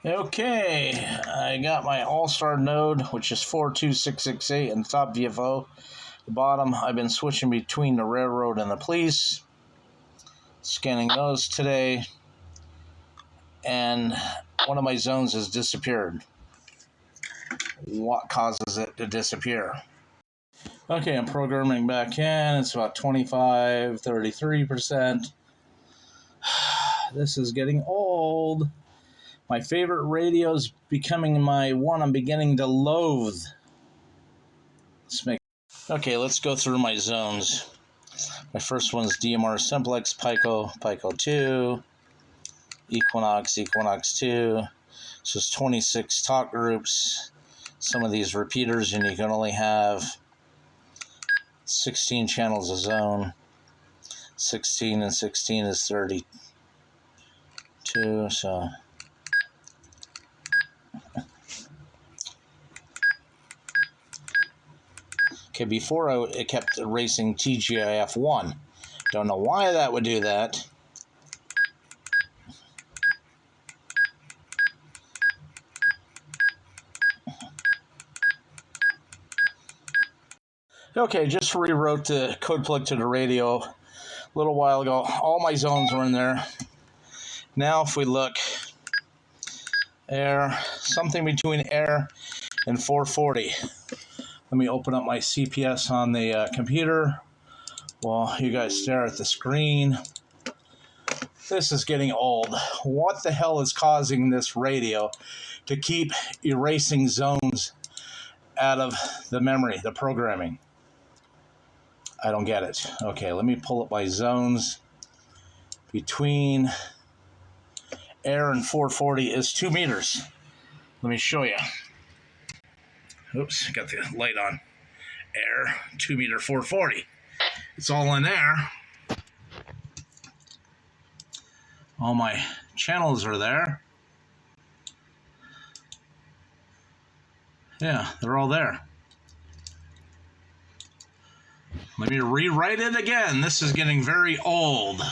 Okay, I got my all-star node, which is 42668 and top VFO. The bottom, I've been switching between the railroad and the police, scanning those today, and one of my zones has disappeared. What causes it to disappear? Okay, I'm programming back in. It's about 33%. This is getting old. My favorite radio is becoming my one I'm beginning to loathe. Let's go through my zones. My first one is DMR Simplex, Pico, Pico 2, Equinox, Equinox 2. So it's 26 talk groups. Some of these repeaters, and you can only have 16 channels a zone. 16 and 16 is 32, so... Okay, before it kept erasing TGIF1. Don't know why that would do that. Okay, just rewrote the code plug to the radio a little while ago. All my zones were in there. Now if we look, air, something between air and 440. Let me open up my CPS on the computer while you guys stare at the screen. This is getting old. What the hell is causing this radio to keep erasing zones out of the memory, the programming? I don't get it. Okay, let me pull up my zones. Between air and 440 is 2 meters. Let me show you. Oops, got the light on. Air, 2 meter 440. It's all in there. All my channels are there. Yeah, they're all there. Let me rewrite it again. This is getting very old.